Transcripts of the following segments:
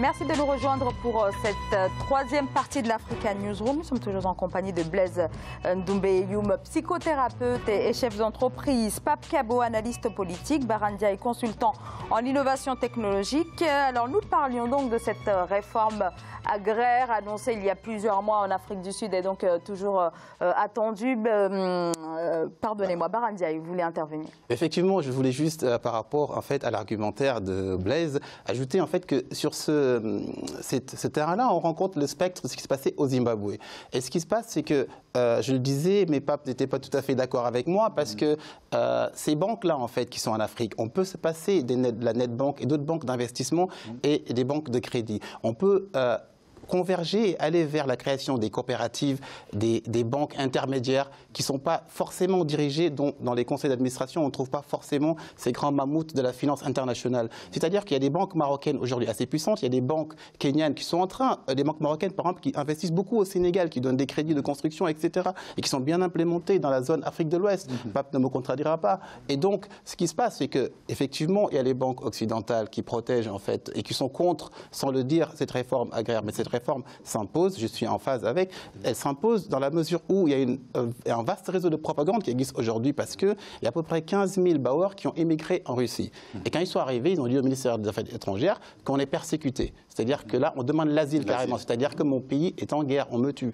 Merci de nous rejoindre pour cette troisième partie de l'Africa Newsroom. Nous sommes toujours en compagnie de Blaise Ndoumbé-Youm, psychothérapeute et chef d'entreprise, Pape Kabo, analyste politique, Bara Ndiaye, consultant en innovation technologique. Alors nous parlions donc de cette réforme agraire annoncée il y a plusieurs mois en Afrique du Sud et donc toujours attendue. Pardonnez-moi, Bara Ndiaye, vous voulez intervenir? Effectivement, je voulais juste par rapport en fait à l'argumentaire de Blaise ajouter en fait que sur ce terrain-là, on rencontre le spectre de ce qui se passait au Zimbabwe. Et ce qui se passe, c'est que, je le disais, mes papes n'étaient pas tout à fait d'accord avec moi parce que ces banques-là, en fait, qui sont en Afrique, on peut se passer de la Netbank et d'autres banques d'investissement et des banques de crédit. On peut converger et aller vers la création des coopératives, des banques intermédiaires qui ne sont pas forcément dirigées dans les conseils d'administration. On ne trouve pas forcément ces grands mammouths de la finance internationale. C'est-à-dire qu'il y a des banques marocaines aujourd'hui assez puissantes, il y a des banques kenyanes qui sont en train, des banques marocaines par exemple, qui investissent beaucoup au Sénégal, qui donnent des crédits de construction, etc. et qui sont bien implémentées dans la zone Afrique de l'Ouest. Pape ne me contredira pas. Et donc, ce qui se passe, c'est qu'effectivement, il y a les banques occidentales qui protègent en fait et qui sont contre, sans le dire, cette réforme agraire. Mais cette réforme s'impose, je suis en phase avec, elle s'impose dans la mesure où il y a un vaste réseau de propagande qui existe aujourd'hui parce qu'il y a à peu près 15 000 Bauer qui ont émigré en Russie. Et quand ils sont arrivés, ils ont dit au ministère des Affaires étrangères qu'on est persécuté. C'est-à-dire que là, on demande l'asile carrément. C'est-à-dire que mon pays est en guerre, on me tue.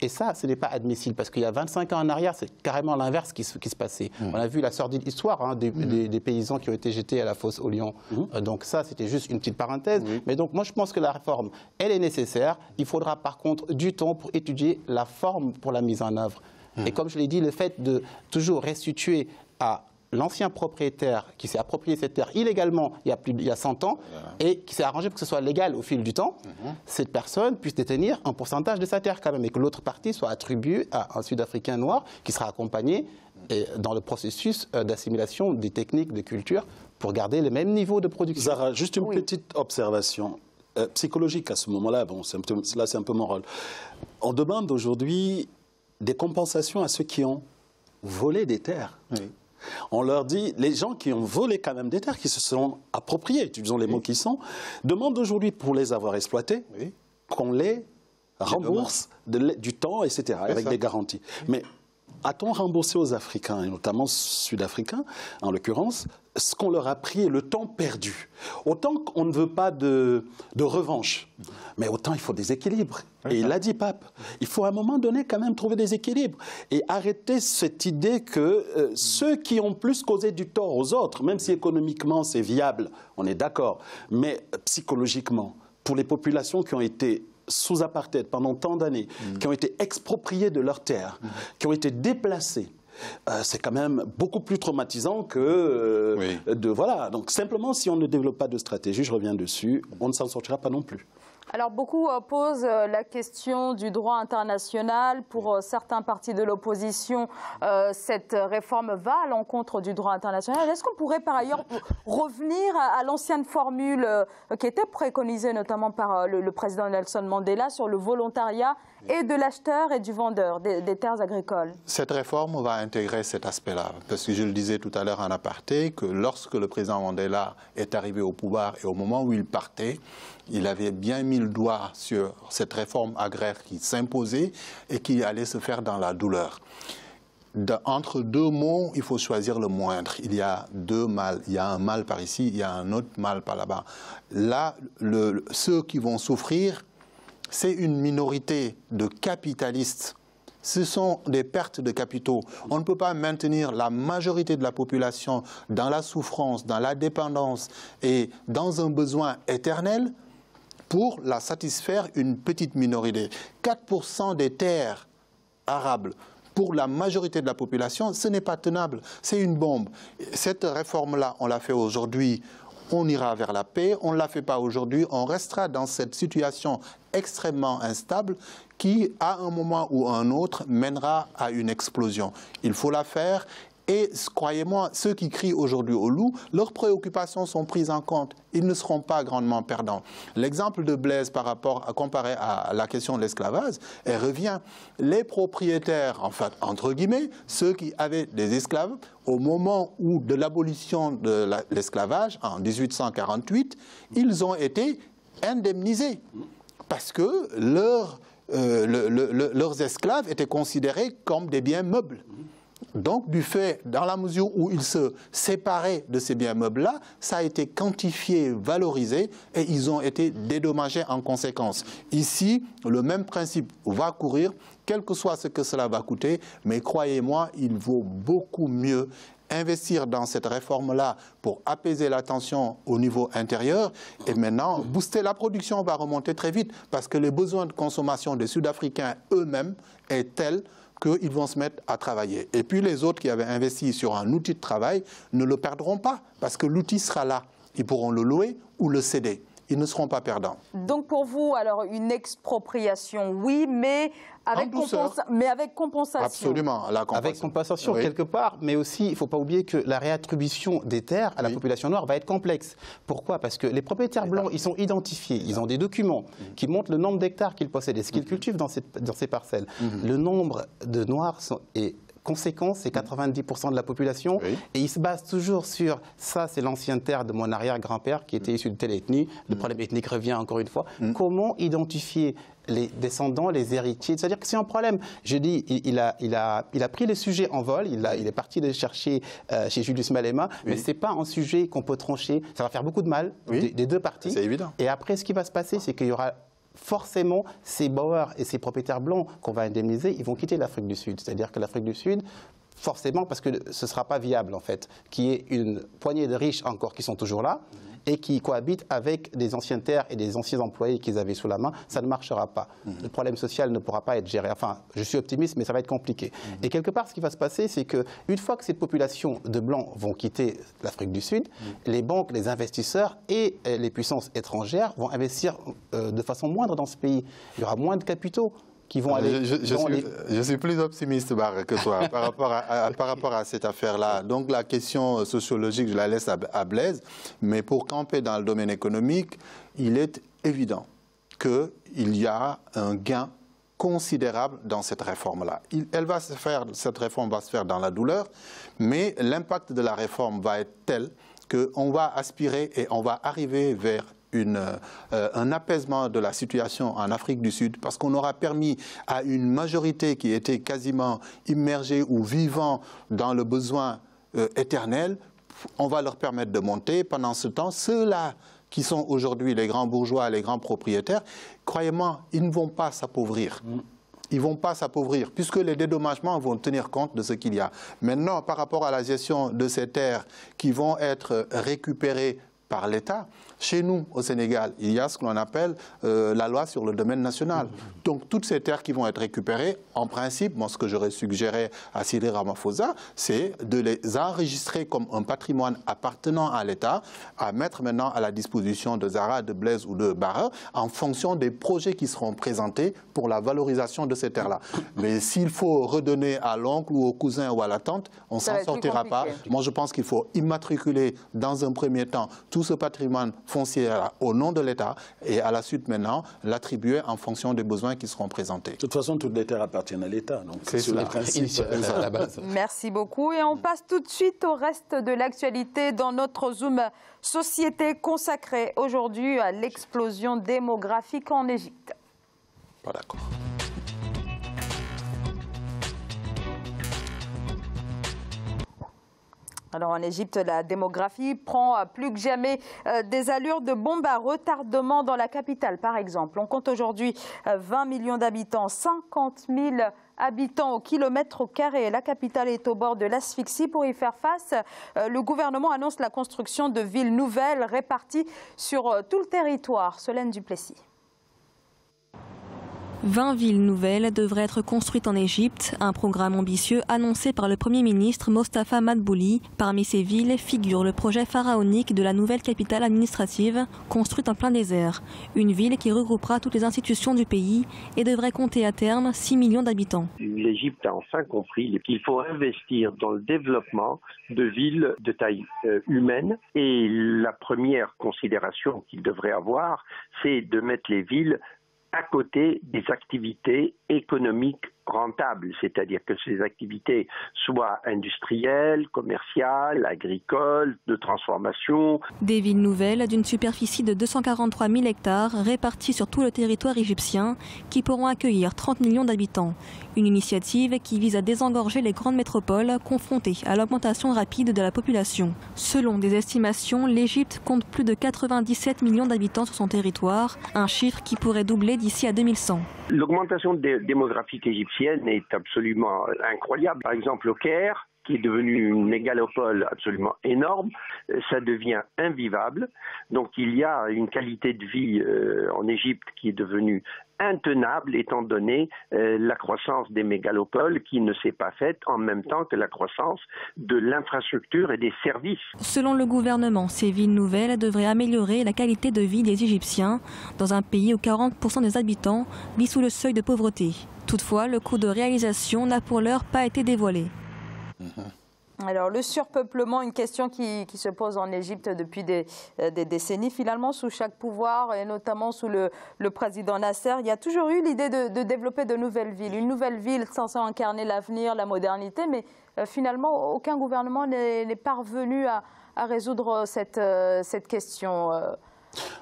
Et ça, ce n'est pas admissible parce qu'il y a 25 ans en arrière, c'est carrément l'inverse qui se passait. On a vu la sordide histoire des paysans qui ont été jetés à la fosse aux lions. Donc ça, c'était juste une petite parenthèse. Mais donc moi, je pense que la réforme, elle est nécessaire. Il faudra par contre du temps pour étudier la forme pour la mise en œuvre. Et comme je l'ai dit, le fait de toujours restituer à l'ancien propriétaire qui s'est approprié cette terre illégalement il y a 100 ans et qui s'est arrangé pour que ce soit légal au fil du temps, cette personne puisse détenir un pourcentage de sa terre quand même et que l'autre partie soit attribuée à un Sud-Africain noir qui sera accompagné dans le processus d'assimilation des techniques de culture pour garder le même niveau de production. Zara, juste une petite observation psychologique à ce moment-là. Bon, là, c'est un peu mon rôle. On demande aujourd'hui des compensations à ceux qui ont volé des terres. On leur dit, les gens qui ont volé quand même des terres, qui se sont appropriés, utilisons les mots qui sont, demandent aujourd'hui pour les avoir exploités, qu'on les rembourse du temps, etc., avec des garanties. Mais a-t-on remboursé aux Africains, et notamment Sud-Africains, en l'occurrence, ce qu'on leur a pris et le temps perdu? Autant qu'on ne veut pas de revanche, mais autant il faut des équilibres. Et il l'a dit, Pape, il faut à un moment donné quand même trouver des équilibres et arrêter cette idée que ceux qui ont plus causé du tort aux autres, même si économiquement c'est viable, on est d'accord, mais psychologiquement, pour les populations qui ont été sous apartheid pendant tant d'années, qui ont été expropriés de leurs terres, qui ont été déplacés, c'est quand même beaucoup plus traumatisant que voilà. Donc simplement, si on ne développe pas de stratégie, je reviens dessus, on ne s'en sortira pas non plus. Alors beaucoup posent la question du droit international. Pour certains partis de l'opposition, cette réforme va à l'encontre du droit international. Est-ce qu'on pourrait par ailleurs revenir à l'ancienne formule qui était préconisée notamment par le président Nelson Mandela sur le volontariat et de l'acheteur et du vendeur des terres agricoles? Cette réforme va intégrer cet aspect-là. Parce que je le disais tout à l'heure en aparté, que lorsque le président Mandela est arrivé au pouvoir et au moment où il partait, il avait bien mis le doigt sur cette réforme agraire qui s'imposait et qui allait se faire dans la douleur. Entre deux mots, il faut choisir le moindre. Il y a deux mâles. Il y a un mâle par ici, il y a un autre mâle par là-bas. Là, ceux qui vont souffrir, c'est une minorité de capitalistes. Ce sont des pertes de capitaux. On ne peut pas maintenir la majorité de la population dans la souffrance, dans la dépendance et dans un besoin éternel pour la satisfaire une petite minorité. 4% des terres arables pour la majorité de la population, ce n'est pas tenable. C'est une bombe. Cette réforme-là, on l'a fait aujourd'hui. On ira vers la paix, on ne la fait pas aujourd'hui, on restera dans cette situation extrêmement instable qui, à un moment ou à un autre, mènera à une explosion. Il faut la faire et, croyez-moi, ceux qui crient aujourd'hui au loup, leurs préoccupations sont prises en compte. Ils ne seront pas grandement perdants. L'exemple de Blaise comparé à la question de l'esclavage, elle revient. Les propriétaires, enfin, entre guillemets, ceux qui avaient des esclaves, au moment de l'abolition de l'esclavage, en 1848, ils ont été indemnisés parce que leurs esclaves étaient considérés comme des biens meubles. Donc, du fait, dans la mesure où ils se séparaient de ces biens meubles-là, ça a été quantifié, valorisé et ils ont été dédommagés en conséquence. Ici, le même principe va courir, quel que soit ce que cela va coûter, mais croyez-moi, il vaut beaucoup mieux investir dans cette réforme-là pour apaiser la tension au niveau intérieur et maintenant, booster la production va remonter très vite parce que les besoins de consommation des Sud-Africains eux-mêmes est tel qu'ils vont se mettre à travailler. Et puis les autres qui avaient investi sur un outil de travail ne le perdront pas parce que l'outil sera là. Ils pourront le louer ou le céder. Ils ne seront pas perdants. Donc pour vous, alors une expropriation, oui, mais avec compensation. Absolument, la compensation. Avec compensation quelque part, mais aussi, il ne faut pas oublier que la réattribution des terres à la population noire va être complexe. Pourquoi? Parce que les propriétaires blancs, ils sont identifiés, ils ont des documents qui montrent le nombre d'hectares qu'ils possèdent et ce qu'ils cultivent dans ces parcelles. Le nombre de noirs est conséquent, c'est 90% de la population, et ils se basent toujours sur ça, c'est l'ancienne terre de mon arrière-grand-père qui était issu de telle ethnie. Le problème ethnique revient encore une fois. Comment identifier les descendants, les héritiers? C'est-à-dire que c'est un problème. Je dis, il a pris le sujet en vol, il est parti le chercher chez Julius Malema, mais ce n'est pas un sujet qu'on peut trancher. Ça va faire beaucoup de mal des deux parties. C'est évident. Et après, ce qui va se passer, c'est qu'il y aura forcément, ces bauers et ces propriétaires blancs qu'on va indemniser, ils vont quitter l'Afrique du Sud. C'est-à-dire que l'Afrique du Sud, forcément, parce que ce ne sera pas viable, en fait, qu'il y ait une poignée de riches encore qui sont toujours là et qui cohabitent avec des anciennes terres et des anciens employés qu'ils avaient sous la main, ça ne marchera pas. Le problème social ne pourra pas être géré. Enfin, je suis optimiste, mais ça va être compliqué. Et quelque part, ce qui va se passer, c'est qu'une fois que cette population de Blancs vont quitter l'Afrique du Sud, les banques, les investisseurs et les puissances étrangères vont investir de façon moindre dans ce pays. Il y aura moins de capitaux qui vont aller... Je suis plus optimiste, Barre, que toi par rapport à cette affaire-là. Donc la question sociologique, je la laisse à Blaise. Mais pour camper dans le domaine économique, il est évident qu'il y a un gain considérable dans cette réforme-là. Cette réforme va se faire dans la douleur, mais l'impact de la réforme va être tel qu'on va aspirer et on va arriver vers un apaisement de la situation en Afrique du Sud parce qu'on aura permis à une majorité qui était quasiment immergée ou vivant dans le besoin éternel, on va leur permettre de monter. Pendant ce temps, ceux-là qui sont aujourd'hui les grands bourgeois, les grands propriétaires, croyez-moi, ils ne vont pas s'appauvrir. Ils ne vont pas s'appauvrir, puisque les dédommagements vont tenir compte de ce qu'il y a. Maintenant, par rapport à la gestion de ces terres qui vont être récupérées par l'État, chez nous, au Sénégal, il y a ce que l'on appelle la loi sur le domaine national. Donc, toutes ces terres qui vont être récupérées, en principe, moi, ce que j'aurais suggéré à Cyril Ramaphosa, c'est de les enregistrer comme un patrimoine appartenant à l'État, à mettre maintenant à la disposition de Zara, de Blaise ou de Barre, en fonction des projets qui seront présentés pour la valorisation de ces terres-là. Mais s'il faut redonner à l'oncle ou au cousin ou à la tante, on ne s'en sortira pas. Moi, je pense qu'il faut immatriculer dans un premier temps tout ce patrimoine foncier au nom de l'État et à la suite maintenant l'attribuer en fonction des besoins qui seront présentés. De toute façon, toutes les terres appartiennent à l'État. C'est sur les principes à la base. Merci beaucoup et on passe tout de suite au reste de l'actualité dans notre Zoom Société consacré aujourd'hui à l'explosion démographique en Égypte. Pas d'accord. Alors en Égypte, la démographie prend plus que jamais des allures de bombe à retardement dans la capitale, par exemple. On compte aujourd'hui 20 millions d'habitants, 50 000 habitants au kilomètre carré. La capitale est au bord de l'asphyxie. Pour y faire face, le gouvernement annonce la construction de villes nouvelles réparties sur tout le territoire. Solène Duplessis. 20 villes nouvelles devraient être construites en Égypte, un programme ambitieux annoncé par le Premier ministre Mostafa Madbouli. Parmi ces villes figure le projet pharaonique de la nouvelle capitale administrative, construite en plein désert. Une ville qui regroupera toutes les institutions du pays et devrait compter à terme 6 millions d'habitants. L'Égypte a enfin compris qu'il faut investir dans le développement de villes de taille humaine. Et la première considération qu'il devrait avoir, c'est de mettre les villes à côté des activités économiques rentables, c'est-à-dire que ces activités soient industrielles, commerciales, agricoles, de transformation. Des villes nouvelles d'une superficie de 243 000 hectares réparties sur tout le territoire égyptien qui pourront accueillir 30 millions d'habitants. Une initiative qui vise à désengorger les grandes métropoles confrontées à l'augmentation rapide de la population. Selon des estimations, l'Égypte compte plus de 97 millions d'habitants sur son territoire, un chiffre qui pourrait doubler d'ici à 2100. L'augmentation démographique égyptienne est absolument incroyable. Par exemple, au Caire, qui est devenu une mégalopole absolument énorme, ça devient invivable. Donc il y a une qualité de vie en Égypte qui est devenue intenable étant donné la croissance des mégalopoles qui ne s'est pas faite en même temps que la croissance de l'infrastructure et des services. Selon le gouvernement, ces villes nouvelles devraient améliorer la qualité de vie des Égyptiens dans un pays où 40% des habitants vivent sous le seuil de pauvreté. Toutefois, le coût de réalisation n'a pour l'heure pas été dévoilé. Alors, le surpeuplement, une question qui se pose en Égypte depuis des décennies. Finalement, sous chaque pouvoir, et notamment sous le président Nasser, il y a toujours eu l'idée de développer de nouvelles villes. Une nouvelle ville censée incarner l'avenir, la modernité, mais finalement, aucun gouvernement n'est parvenu à résoudre cette question.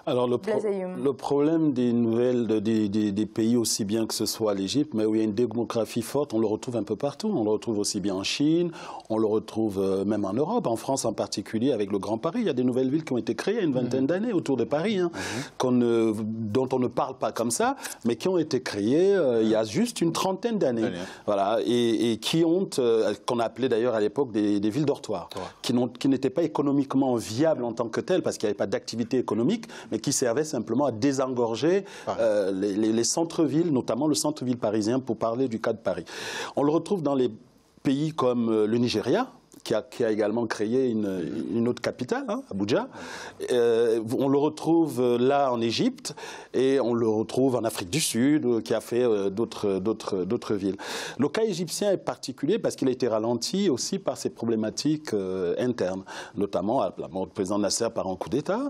Alors le problème des nouvelles des pays, aussi bien que ce soit l'Égypte, mais où il y a une démographie forte, on le retrouve un peu partout. On le retrouve aussi bien en Chine, on le retrouve même en Europe, en France en particulier, avec le Grand Paris. Il y a des nouvelles villes qui ont été créées il y a une vingtaine d'années autour de Paris, dont on ne parle pas comme ça, mais qui ont été créées il y a juste une trentaine d'années. Voilà, et qui ont, qu'on appelait d'ailleurs à l'époque des villes dortoirs, qui n'étaient pas économiquement viables en tant que telles, parce qu'il n'y avait pas d'activité économique, mais qui servait simplement à désengorger les centres-villes, notamment le centre-ville parisien, pour parler du cas de Paris. On le retrouve dans les pays comme le Nigeria, qui a également créé une autre capitale, Abuja. On le retrouve là en Égypte et on le retrouve en Afrique du Sud, qui a fait d'autres villes. Le cas égyptien est particulier parce qu'il a été ralenti aussi par ces problématiques internes, notamment à la mort du président Nasser par un coup d'État.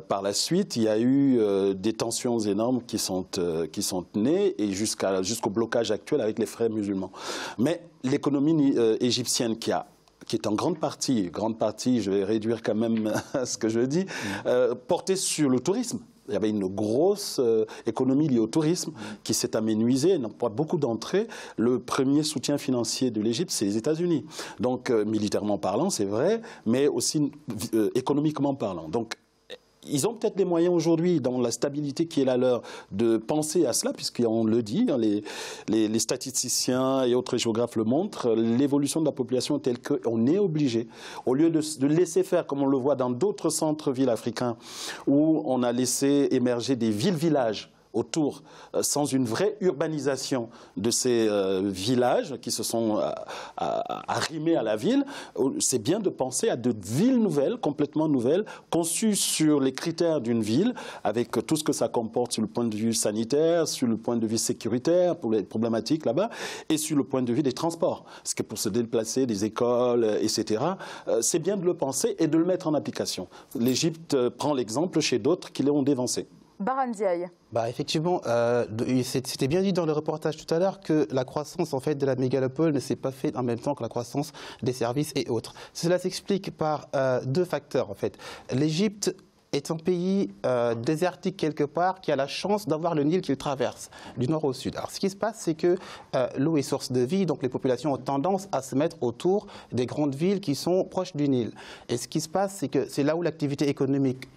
Par la suite, il y a eu des tensions énormes qui sont nées et jusqu'au blocage actuel avec les frères musulmans. Mais l'économie égyptienne qui est en grande partie, je vais réduire quand même ce que je dis, portée sur le tourisme. Il y avait une grosse économie liée au tourisme qui s'est aménuisée, n'a pas beaucoup d'entrées. Le premier soutien financier de l'Égypte, c'est les États-Unis. Donc, militairement parlant, c'est vrai, mais aussi économiquement parlant. Donc, ils ont peut-être les moyens aujourd'hui, dans la stabilité qui est la leur, de penser à cela, puisqu'on le dit, les statisticiens et autres géographes le montrent, l'évolution de la population telle qu'on est obligé, au lieu de laisser faire, comme on le voit dans d'autres centres-villes africains, où on a laissé émerger des villes-villages autour, sans une vraie urbanisation de ces villages qui se sont arrimés à la ville, c'est bien de penser à de villes nouvelles, complètement nouvelles, conçues sur les critères d'une ville, avec tout ce que ça comporte sur le point de vue sanitaire, sur le point de vue sécuritaire, pour les problématiques là-bas, et sur le point de vue des transports. Parce que pour se déplacer, des écoles, etc., c'est bien de le penser et de le mettre en application. L'Égypte prend l'exemple chez d'autres qui l'ont dévancé. Barandiaï. Effectivement, c'était bien dit dans le reportage tout à l'heure que la croissance en fait, de la mégalopole ne s'est pas faite en même temps que la croissance des services et autres. Cela s'explique par deux facteurs en fait. L'Égypte est un pays désertique quelque part qui a la chance d'avoir le Nil qu'il traverse du nord au sud. Alors ce qui se passe, c'est que l'eau est source de vie, donc les populations ont tendance à se mettre autour des grandes villes qui sont proches du Nil. Et ce qui se passe, c'est que c'est là où l'activité économique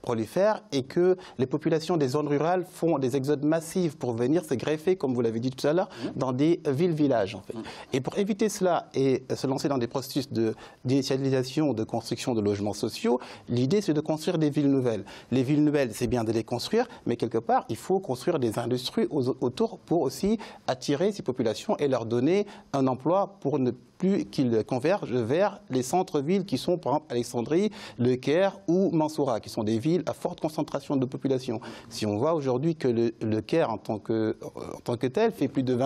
prolifère et que les populations des zones rurales font des exodes massifs pour venir se greffer, comme vous l'avez dit tout à l'heure, dans des villes-villages. En fait. Et pour éviter cela et se lancer dans des processus d'initialisation, de construction de logements sociaux, l'idée c'est de construire des villes nouvelles. Les villes nouvelles, c'est bien de les construire, mais quelque part, il faut construire des industries autour pour aussi attirer ces populations et leur donner un emploi pour ne plus qu'ils convergent vers les centres-villes qui sont, par exemple, Alexandrie, Le Caire ou Mansoura, qui sont des villes à forte concentration de population. Si on voit aujourd'hui que le Caire, en tant que tel, fait plus de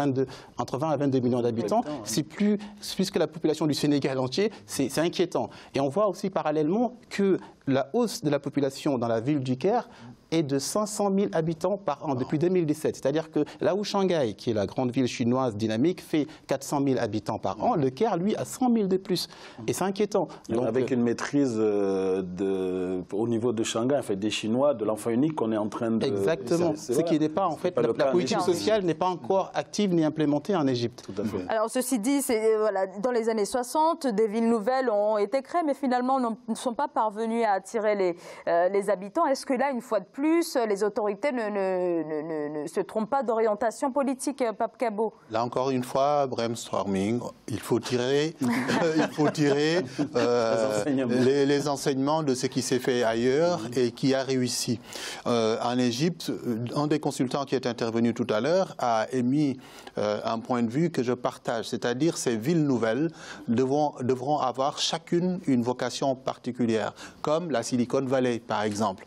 entre 20 à 22 millions d'habitants, c'est plus que la population du Sénégal entier, c'est inquiétant. Et on voit aussi parallèlement que la hausse de la population dans la ville du Caire est de 500 000 habitants par an depuis 2017. C'est-à-dire que là où Shanghai, qui est la grande ville chinoise dynamique, fait 400 000 habitants par an, le Caire, lui, a 100 000 de plus. Et c'est inquiétant. Donc, avec une maîtrise au niveau de Shanghai, en fait, des Chinois, de l'enfant unique qu'on est en train de... Exactement. Ce qui n'est pas, en fait, la politique sociale n'est pas encore active ni implémentée en Égypte. Tout à fait. Alors, ceci dit, voilà, dans les années 60, des villes nouvelles ont été créées, mais finalement ne sont pas parvenues à attirer les habitants. Est-ce que là, une fois de plus, les autorités ne se trompent pas d'orientation politique, Pape Kabo? Là encore une fois, brainstorming. Il faut tirer, les enseignements de ce qui s'est fait ailleurs et qui a réussi. En Égypte, un des consultants qui est intervenu tout à l'heure a émis un point de vue que je partage, c'est-à-dire ces villes nouvelles devront avoir chacune une vocation particulière, comme la Silicon Valley par exemple.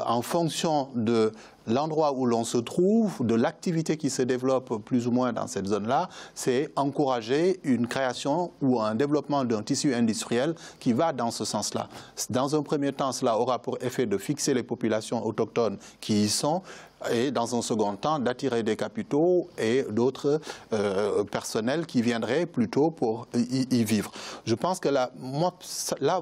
En fonction de l'endroit où l'on se trouve, de l'activité qui se développe plus ou moins dans cette zone-là, c'est encourager une création ou un développement d'un tissu industriel qui va dans ce sens-là. Dans un premier temps, cela aura pour effet de fixer les populations autochtones qui y sont, et dans un second temps, d'attirer des capitaux et d'autres personnels qui viendraient plutôt pour y vivre. Je pense que là,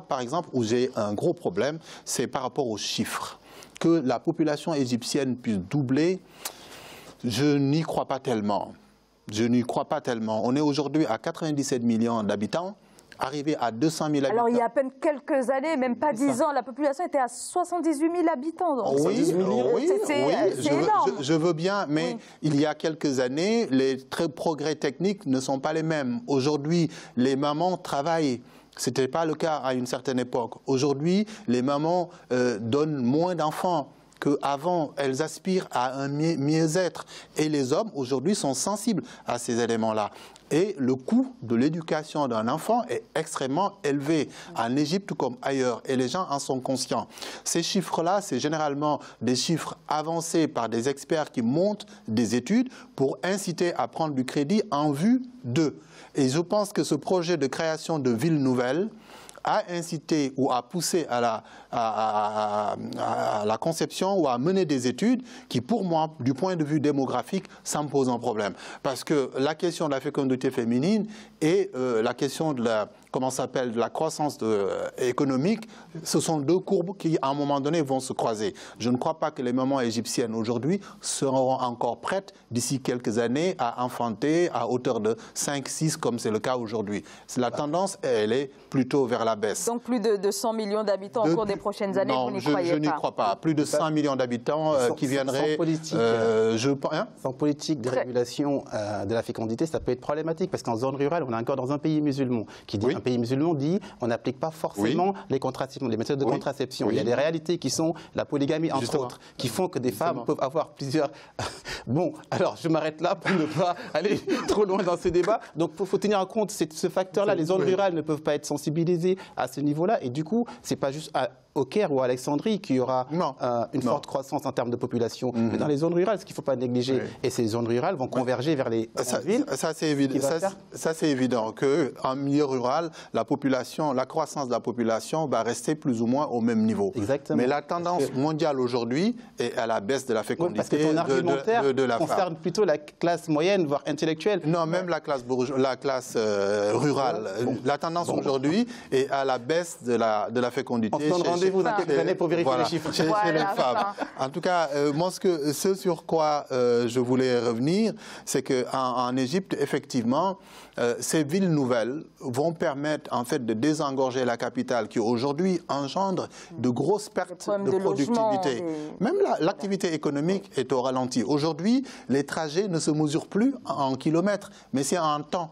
par exemple, où j'ai un gros problème, c'est par rapport aux chiffres. Que la population égyptienne puisse doubler, je n'y crois pas tellement. Je n'y crois pas tellement. On est aujourd'hui à 97 millions d'habitants. Arrivé à 200 000 habitants. Alors, il y a à peine quelques années, même pas 10 ans, la population était à 78 000 habitants. Donc oui, c'est énorme. Je veux bien, mais il y a quelques années, les progrès techniques ne sont pas les mêmes. Aujourd'hui, les mamans travaillent. Ce n'était pas le cas à une certaine époque. Aujourd'hui, les mamans donnent moins d'enfants qu'avant. Elles aspirent à un mieux-être. Et les hommes, aujourd'hui, sont sensibles à ces éléments-là. Et le coût de l'éducation d'un enfant est extrêmement élevé en Égypte comme ailleurs. Et les gens en sont conscients. Ces chiffres-là, c'est généralement des chiffres avancés par des experts qui montent des études pour inciter à prendre du crédit en vue d'eux. Et je pense que ce projet de création de villes nouvelles a incité ou a poussé à la conception ou à mener des études qui, pour moi, du point de vue démographique, ça me pose un problème. Parce que la question de la fécondité féminine et la question de la, de la croissance économique, ce sont deux courbes qui, à un moment donné, vont se croiser. Je ne crois pas que les mamans égyptiennes aujourd'hui seront encore prêtes, d'ici quelques années, à enfanter à hauteur de 5-6, comme c'est le cas aujourd'hui. La tendance, elle est plutôt vers la baisse. Donc plus de 100 millions d'habitants au cours des prochaines années, vous n'y croyez pas? Non, je n'y crois pas. Plus de 100 millions d'habitants qui viendraient... Sans politique de régulation de la fécondité, ça peut être problématique, parce qu'en zone rurale, on est encore dans un pays musulman. Un pays musulman dit on n'applique pas forcément les méthodes de contraception. Il y a des réalités qui sont la polygamie, entre autres, qui font que des femmes peuvent avoir plusieurs... Bon, alors je m'arrête là pour ne pas aller trop loin dans ce débat. Donc il faut tenir en compte ce facteur-là. Les zones rurales ne peuvent pas être sensibilisées à ce niveau-là. Et du coup, ce n'est pas juste au Caire ou à Alexandrie qu'il y aura une forte croissance en termes de population. Mais dans les zones rurales, ce qu'il ne faut pas négliger. Et ces zones rurales vont converger vers les villes. Ça, c'est évident. Ça, c'est évident qu'en milieu rural, la croissance de la population va rester plus ou moins au même niveau. Exactement. Mais la tendance mondiale aujourd'hui est à la baisse de la fécondité parce que ton argumentaire concerne plutôt la classe moyenne, voire intellectuelle. Non, même la classe rurale. La tendance aujourd'hui est à la baisse de la fécondité. On se donne rendez-vous dans quelques années pour vérifier les chiffres. Chez les femmes. En tout cas, moi, ce sur quoi je voulais revenir, c'est qu'en Égypte, effectivement, ces villes nouvelles vont permettre en fait de désengorger la capitale qui aujourd'hui engendre de grosses pertes de productivité. Même l'activité économique est au ralenti. Aujourd'hui, les trajets ne se mesurent plus en kilomètres, mais c'est en temps.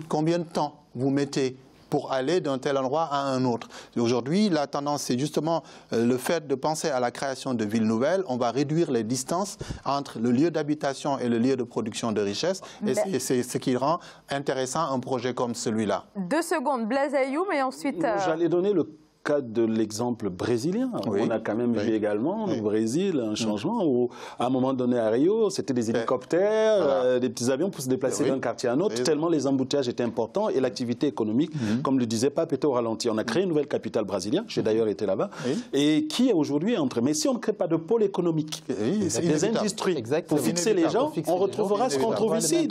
Combien de temps vous mettez pour aller d'un tel endroit à un autre. Aujourd'hui, la tendance, c'est justement le fait de penser à la création de villes nouvelles. On va réduire les distances entre le lieu d'habitation et le lieu de production de richesse. Et c'est ce qui rend intéressant un projet comme celui-là. 2 secondes, Blaise Ayoum, et ensuite... J'allais donner le cas de l'exemple brésilien. Oui. On a quand même vu également au Brésil un changement où, à un moment donné à Rio, c'était des hélicoptères, des petits avions pour se déplacer d'un quartier à un autre, tellement les embouteillages étaient importants et l'activité économique, comme le disait Pape, était au ralenti. On a créé une nouvelle capitale brésilienne, j'ai d'ailleurs été là-bas, et qui est aujourd'hui entrée. Mais si on ne crée pas de pôle économique, des industries pour fixer les gens, on retrouvera ce qu'on trouve ici,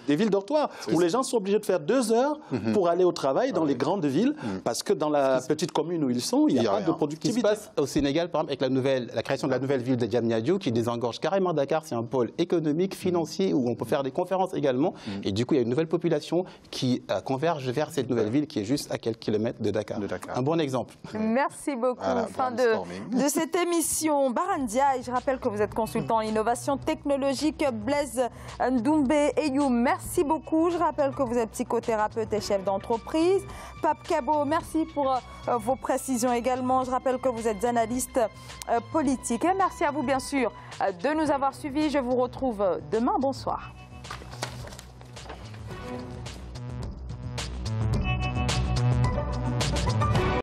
des villes dortoirs, où les gens sont obligés de faire 2 heures pour aller au travail dans les grandes villes, parce que dans la petite commune où ils sont, il n'y a pas de productivité. Ce qui se passe au Sénégal, par exemple, avec la création de la nouvelle ville de Diamniadio, qui désengorge carrément Dakar, c'est un pôle économique, financier, où on peut faire des conférences également. Et du coup, il y a une nouvelle population qui converge vers cette nouvelle ville qui est juste à quelques kilomètres de Dakar. Un bon exemple. Merci beaucoup. Voilà, fin de cette émission. Barandia, et je rappelle que vous êtes consultant en innovation technologique. Blaise Ndoumbe Eyoum, merci beaucoup. Je rappelle que vous êtes psychothérapeute et chef d'entreprise. Pape Kabo, merci pour vos précisions également. Je rappelle que vous êtes analyste politique. Et merci à vous, bien sûr, de nous avoir suivis. Je vous retrouve demain. Bonsoir.